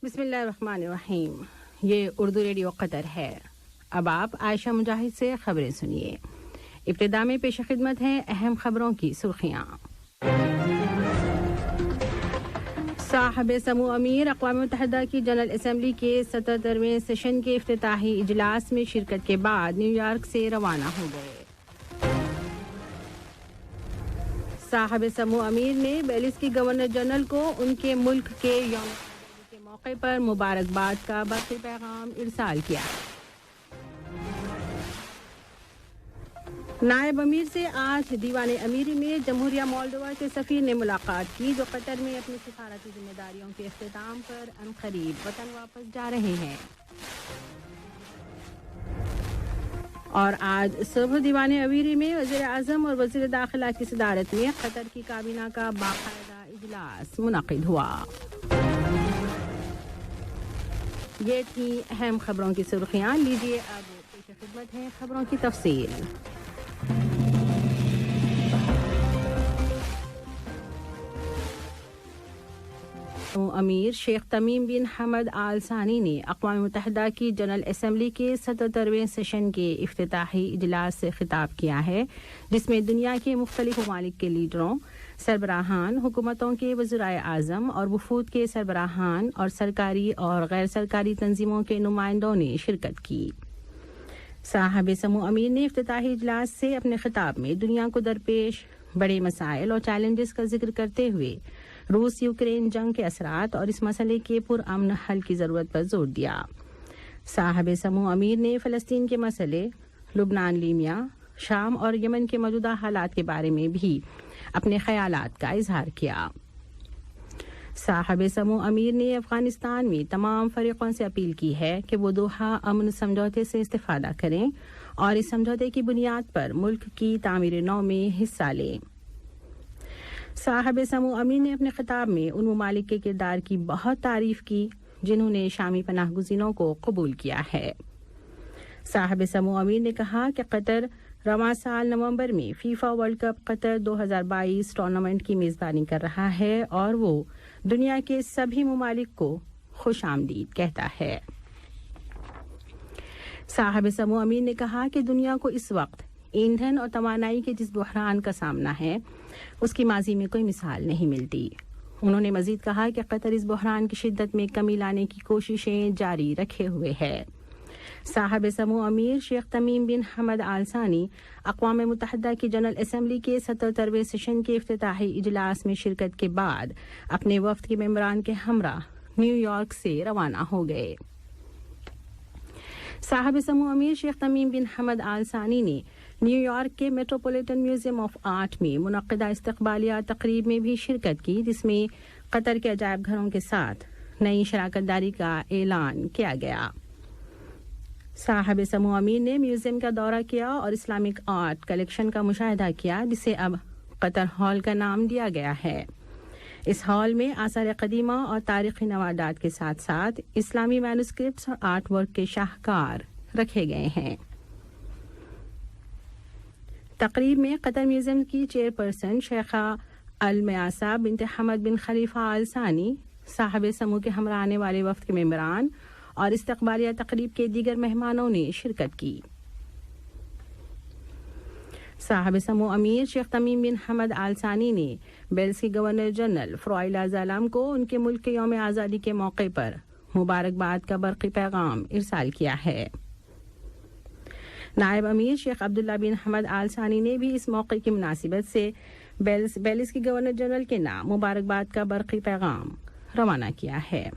بسم اللہ الرحمن الرحیم. یہ اردو ریڈیو قطر ہے. اب آپ عائشہ مجاہد سے خبریں سنیے. ابتدا میں پیش خدمت ہیں اہم خبروں کی سرخیاں. صاحب سمو امیر اقوام متحدہ کی جنرل اسمبلی کے 77ویں سیشن کے افتتاحی اجلاس میں شرکت کے بعد نیو یارک سے روانہ ہو گئے. صاحب سمو امیر نے بیلیز کی گورنر جنرل کو ان کے ملک کے یوم آزادی کے موقع پر مبارکباد کا برقی پیغام ارسال کیا. نائب امیر سے آج دیوان امیری میں جمہوریہ مولدووا کے سفیر نے ملاقات کی، جو قطر میں اپنی سفارتی ذمہ داریوں کے اختتام پر عنقریب وطن واپس جا رہے ہیں. اور آج صبح دیوان امیری میں وزیر اعظم اور وزیر داخلہ کی صدارت میں قطر کی کابینہ کا باقاعدہ اجلاس منعقد ہوا. یہ تھی اہم خبروں کی سرخیاں. لیجیے اب پیش خدمت ہے خبروں کی تفصیل. امیر شیخ تمیم بن حمد آل ثانی نے اقوام متحدہ کی جنرل اسمبلی کے 77ویں سیشن کے افتتاحی اجلاس سے خطاب کیا ہے، جس میں دنیا کے مختلف ممالک کے لیڈروں، سربراہان، حکومتوں کے وزرائے اعظم اور وفود کے سربراہان اور سرکاری اور غیر سرکاری تنظیموں کے نمائندوں نے شرکت کی. صاحب سمو امیر نے افتتاحی اجلاس سے اپنے خطاب میں دنیا کو درپیش بڑے مسائل اور چیلنجز کا ذکر کرتے ہوئے روس یوکرین جنگ کے اثرات اور اس مسئلے کے پرامن حل کی ضرورت پر زور دیا. صاحب سمو امیر نے فلسطین کے مسئلے، لبنان، لیبیا، شام اور یمن کے موجودہ حالات کے بارے میں بھی اپنے خیالات کا اظہار کیا. صاحب سمو امیر نے افغانستان میں تمام فریقوں سے اپیل کی ہے کہ وہ دوحہ امن سمجھوتے سے استفادہ کریں اور اس سمجھوتے کی بنیاد پر ملک کی تعمیر نو میں حصہ لیں. صاحب سمو امیر نے اپنے خطاب میں ان ممالک کے کردار کی بہت تعریف کی جنہوں نے شامی پناہ گزینوں کو قبول کیا ہے. صاحب سمو امیر نے کہا کہ قطر رواں سال نومبر میں فیفا ورلڈ کپ قطر 2022 ٹورنامنٹ کی میزبانی کر رہا ہے اور وہ دنیا کے سبھی ممالک کو خوش آمدید کہتا ہے. صاحب سمو امیر نے کہا کہ دنیا کو اس وقت ایندھن اور توانائی کے جس بحران کا سامنا ہے اس کی ماضی میں کوئی مثال نہیں ملتی. انہوں نے مزید کہا کہ قطر اس بحران کی شدت میں کمی لانے کی کوششیں جاری رکھے ہوئے ہے. صاحب سمو امیر شیخ تمیم بن حمد آل ثانی اقوام متحدہ کی جنرل اسمبلی کے 77ویں سیشن کے افتتاحی اجلاس میں شرکت کے بعد اپنے وفد کے ممبران کے ہمراہ نیو یارک سے روانہ ہو گئے. صاحب سمو امیر شیخ تمیم بن حمد آل ثانی نے نیو یارک کے میٹروپولیٹن میوزیم آف آرٹ میں منعقدہ استقبالیہ تقریب میں بھی شرکت کی، جس میں قطر کے عجائب گھروں کے ساتھ نئی شراکت داری کا اعلان کیا گیا. صاحب سمو امیر نے میوزیم کا دورہ کیا اور اسلامک آرٹ کلیکشن کا مشاہدہ کیا، جسے اب قطر ہال کا نام دیا گیا ہے. اس ہال میں آثار قدیمہ اور تاریخی نوادرات کے ساتھ ساتھ اسلامی مینوسکرپٹس اور آرٹ ورک کے شاہکار رکھے گئے ہیں. تقریب میں قطر میوزیم کی چیئرپرسن شیخہ المیاسہ بنت حمد بن خلیفہ آل ثانی، صاحب سمو کے ہمراہ آنے والے وفد کے ممبران اور استقبالیہ تقریب کے دیگر مہمانوں نے شرکت کی. صاحب سمو امیر شیخ تمیم بن حمد آل ثانی نے بیلز کی گورنر جنرل فروائلا زالام کو ان کے ملک کے یوم آزادی کے موقع پر مبارکباد کا برقی پیغام ارسال کیا ہے. نائب امیر شیخ عبداللہ بن حمد آل ثانی نے بھی اس موقع کی مناسبت سے بیلز کی گورنر جنرل کے نام مبارکباد کا برقی پیغام روانہ کیا ہے.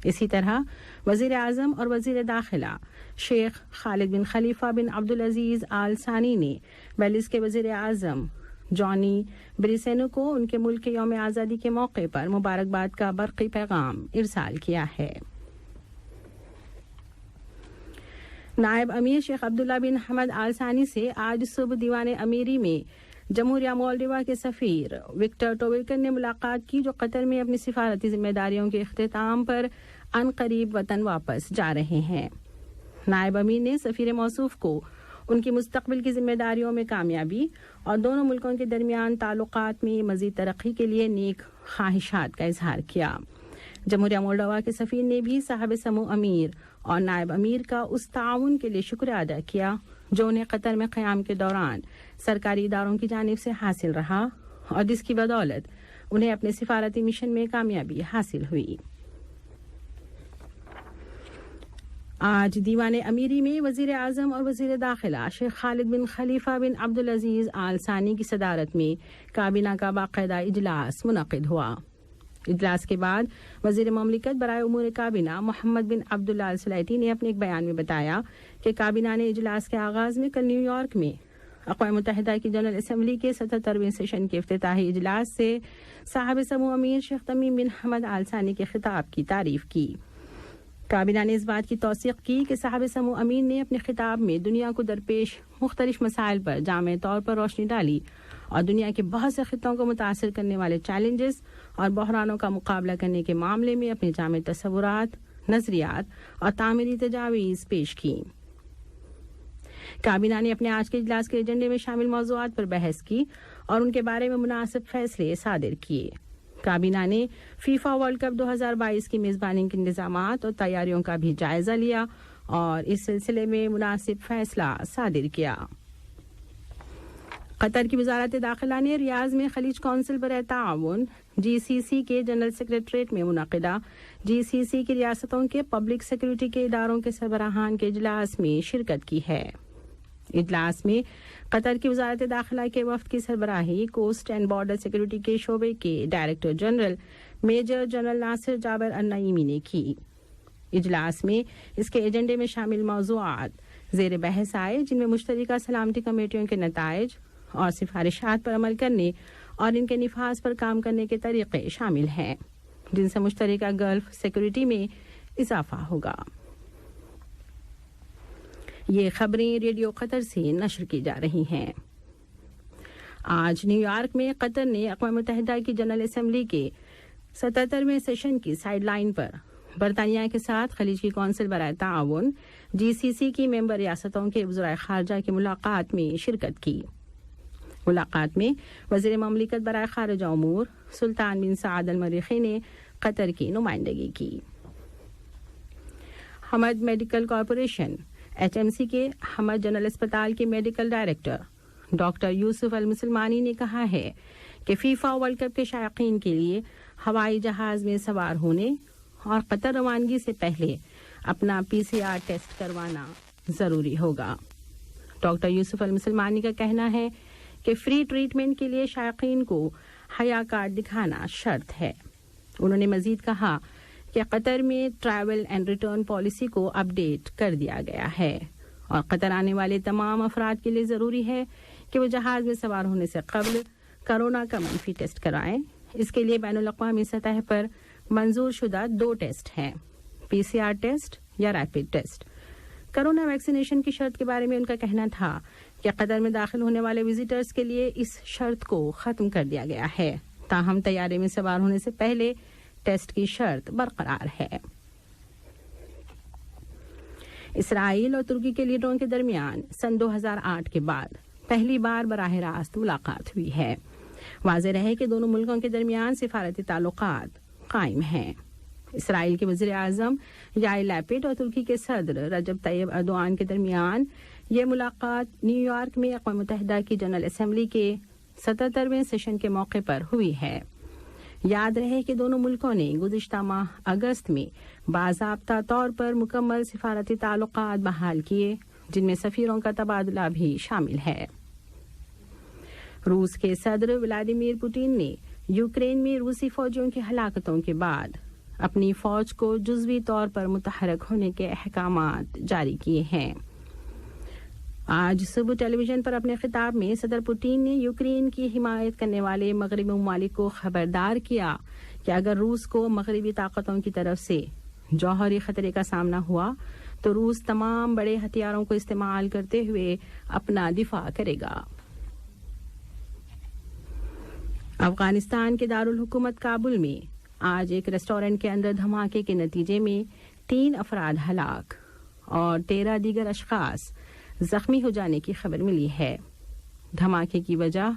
اسی طرح وزیر اعظم اور وزیر داخلہ شیخ خالد بن خلیفہ بن عبدالعزیز آل ثانی نے بیلیز کے وزیر اعظم جانی بریسینو کو ان کے ملک کے یوم آزادی کے موقع پر مبارکباد کا برقی پیغام ارسال کیا ہے. نائب امیر شیخ عبداللہ بن حمد آل ثانی سے آج صبح دیوان امیری میں جمہوریہ مولدووا کے سفیر وکٹر ٹویکن نے ملاقات کی، جو قطر میں اپنی سفارتی ذمہ داریوں کے اختتام پر عنقریب وطن واپس جا رہے ہیں. نائب امیر نے سفیر موصوف کو ان کی مستقبل کی ذمہ داریوں میں کامیابی اور دونوں ملکوں کے درمیان تعلقات میں مزید ترقی کے لیے نیک خواہشات کا اظہار کیا. جمہوریہ مولڈووا کے سفیر نے بھی صاحب سمو امیر اور نائب امیر کا اس تعاون کے لیے شکریہ ادا کیا جو انہیں قطر میں قیام کے دوران سرکاری اداروں کی جانب سے حاصل رہا اور جس کی بدولت انہیں اپنے سفارتی مشن میں کامیابی حاصل ہوئی۔ آج دیوان امیری میں وزیر اعظم اور وزیر داخلہ شیخ خالد بن خلیفہ بن عبدالعزیز آل ثانی کی صدارت میں کابینہ کا باقاعدہ اجلاس منعقد ہوا۔ اجلاس کے بعد وزیر مملکت برائے امور کابینہ محمد بن عبداللہ السلیٹی نے اپنے ایک بیان میں بتایا کہ کابینہ نے اجلاس کے آغاز میں کل نیو یارک میں اقوام متحدہ کی جنرل اسمبلی کے 77ویں سیشن کے افتتاحی اجلاس سے صاحب سمو امیر شیخ تمیم بن حمد آل ثانی کے خطاب کی تعریف کی۔ کابینہ نے اس بات کی توثیق کی کہ صاحب سمو امیر نے اپنے خطاب میں دنیا کو درپیش مختلف مسائل پر جامع طور پر روشنی ڈالی اور دنیا کے بہت سے خطوں کو متاثر کرنے والے چیلنجز اور بحرانوں کا مقابلہ کرنے کے معاملے میں اپنے جامع تصورات، نظریات اور تعمیری تجاویز پیش کی۔ کابینہ نے اپنے آج کے اجلاس کے ایجنڈے میں شامل موضوعات پر بحث کی اور ان کے بارے میں مناسب فیصلے صادر کیے۔ کابینہ نے فیفا ورلڈ کپ 2022 کی میزبانی کے انتظامات اور تیاریوں کا بھی جائزہ لیا اور اس سلسلے میں مناسب فیصلہ صادر کیا۔ قطر کی وزارت داخلہ نے ریاض میں خلیج کونسل برائے تعاون GCC کے جنرل سیکریٹریٹ میں منعقدہ GCC کی ریاستوں کے پبلک سیکورٹی کے اداروں کے سربراہان کے اجلاس میں شرکت کی ہے۔ اجلاس میں قطر کی وزارت داخلہ کے وفد کی سربراہی کوسٹ اینڈ بارڈر سیکورٹی کے شعبے کے ڈائریکٹر جنرل میجر جنرل ناصر جابر النعیمی نے کی۔ اجلاس میں اس کے ایجنڈے میں شامل موضوعات زیر بحث آئے جن میں مشترکہ سلامتی کمیٹیوں کے نتائج اور سفارشات پر عمل کرنے اور ان کے نفاذ پر کام کرنے کے طریقے شامل ہیں جن سے مشترکہ گلف سیکورٹی میں اضافہ ہوگا۔ یہ خبریں ریڈیو قطر سے نشر کی جا رہی ہیں۔ آج نیو یارک میں قطر نے اقوام متحدہ کی جنرل اسمبلی کے 77ویں سیشن کی سائیڈ لائن پر برطانیہ کے ساتھ خلیج کی کونسل برائے تعاون GCC کی ممبر ریاستوں کے وزرائے خارجہ کی ملاقات میں شرکت کی۔ ملاقات میں وزیر مملکت برائے خارجہ امور سلطان بن سعد المریخی نے قطر کی نمائندگی کی۔ حمد میڈیکل کارپوریشن HMC کے حمد جنرل اسپتال کے میڈیکل ڈائریکٹر ڈاکٹر یوسف المسلمانی نے کہا ہے کہ فیفا ورلڈ کپ کے شائقین کے لیے ہوائی جہاز میں سوار ہونے اور قطر روانگی سے پہلے اپنا PCR ٹیسٹ کروانا ضروری ہوگا۔ ڈاکٹر یوسف المسلمانی کا کہنا ہے کہ فری ٹریٹمنٹ کے لیے شائقین کو حیا کارڈ دکھانا شرط ہے۔ انہوں نے مزید کہا کہ قطر میں ٹریول اینڈ ریٹرن پالیسی کو اپ ڈیٹ کر دیا گیا ہے اور قطر آنے والے تمام افراد کے لیے ضروری ہے کہ وہ جہاز میں سوار ہونے سے قبل کرونا کا منفی ٹیسٹ کرائیں۔ اس کے لیے بین الاقوامی سطح پر منظور شدہ 2 ٹیسٹ ہیں، PCR ٹیسٹ یا ریپڈ ٹیسٹ۔ کرونا ویکسینیشن کی شرط کے بارے میں ان کا کہنا تھا کہ قطر میں داخل ہونے والے وزٹرز کے لیے اس شرط کو ختم کر دیا گیا ہے، تاہم طیارے میں سوار ہونے سے پہلے ٹیسٹ کی شرط برقرار ہے۔ اسرائیل اور ترکی کے لیڈروں کے درمیان سن 2008 کے بعد پہلی بار براہ راست ملاقات ہوئی ہے۔ واضح رہے کہ دونوں ملکوں کے درمیان سفارتی تعلقات قائم ہیں۔ اسرائیل کے وزیر اعظم یائر لیپڈ اور ترکی کے صدر رجب طیب ایردوان کے درمیان یہ ملاقات نیو یارک میں اقوام متحدہ کی جنرل اسمبلی کے 77ویں سیشن کے موقع پر ہوئی ہے۔ یاد رہے کہ دونوں ملکوں نے گزشتہ ماہ اگست میں باضابطہ طور پر مکمل سفارتی تعلقات بحال کیے جن میں سفیروں کا تبادلہ بھی شامل ہے۔ روس کے صدر ولادیمیر پوٹین نے یوکرین میں روسی فوجیوں کی ہلاکتوں کے بعد اپنی فوج کو جزوی طور پر متحرک ہونے کے احکامات جاری کیے ہیں۔ آج صبح ٹیلی ویژن پر اپنے خطاب میں صدر پوٹین نے یوکرین کی حمایت کرنے والے مغربی ممالک کو خبردار کیا کہ اگر روس کو مغربی طاقتوں کی طرف سے جوہری خطرے کا سامنا ہوا تو روس تمام بڑے ہتھیاروں کو استعمال کرتے ہوئے اپنا دفاع کرے گا۔ افغانستان کے دارالحکومت کابل میں آج ایک ریسٹورنٹ کے اندر دھماکے کے نتیجے میں 3 افراد ہلاک اور 13 دیگر اشخاص زخمی ہو جانے کی خبر ملی ہے۔ دھماکے کی وجہ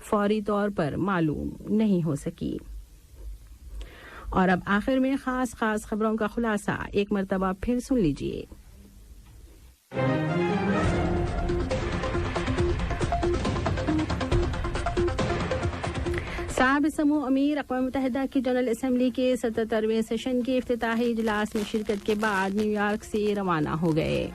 فوری طور پر معلوم نہیں ہو سکی۔ اور اب آخر میں خاص خبروں کا خلاصہ ایک مرتبہ پھر سن لیجیے۔ صاحب سمو امیر اقوام متحدہ کی جنرل اسمبلی کے 77ویں سیشن کے افتتاحی اجلاس میں شرکت کے بعد نیو یارک سے روانہ ہو گئے۔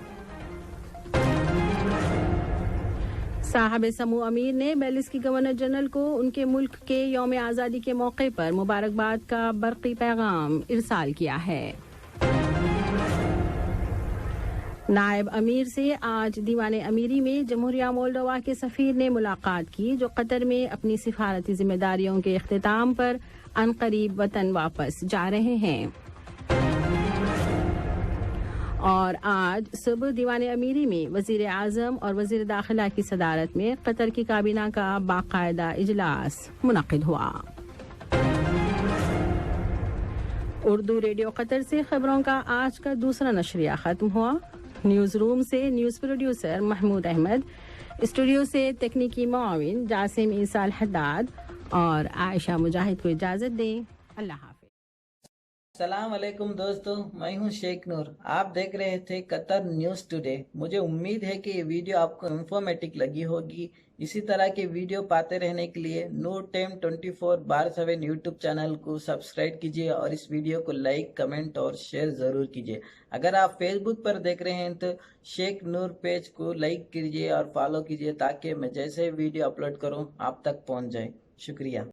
صاحب سمو امیر نے بیلیز کی گورنر جنرل کو ان کے ملک کے یوم آزادی کے موقع پر مبارکباد کا برقی پیغام ارسال کیا ہے۔ نائب امیر سے آج دیوان امیری میں جمہوریہ مولڈووا کے سفیر نے ملاقات کی، جو قطر میں اپنی سفارتی ذمہ داریوں کے اختتام پر عنقریب وطن واپس جا رہے ہیں۔ اور آج صبح دیوان امیری میں وزیر اعظم اور وزیر داخلہ کی صدارت میں قطر کی کابینہ کا باقاعدہ اجلاس منعقد ہوا۔ اردو ریڈیو قطر سے خبروں کا آج کا دوسرا نشریہ ختم ہوا۔ نیوز روم سے news producer Mahmood Ahmed, studio سے تکنیکی معاون جاسم عیسیٰ الحداد اور عائشہ مجاہد کو اجازت دیں۔ اللہ حافظ۔ السلام علیکم دوستو، میں ہوں شیخ نور۔ آپ دیکھ رہے تھے قطر نیوز ٹوڈے۔ مجھے امید ہے کہ یہ ویڈیو آپ کو انفارمیٹک لگی ہوگی۔ اسی طرح کے ویڈیو پاتے رہنے کے لیے نور ٹائم 24/7 یوٹیوب چینل کو سبسکرائب کیجیے اور اس ویڈیو کو لائک، کمنٹ اور شیئر ضرور کیجیے۔ اگر آپ فیس بک پر دیکھ رہے ہیں تو شیخ نور پیج کو لائک کیجیے اور فالو کیجیے تاکہ میں جیسے ویڈیو اپلوڈ کروں آپ تک پہنچ جائے۔ شکریہ۔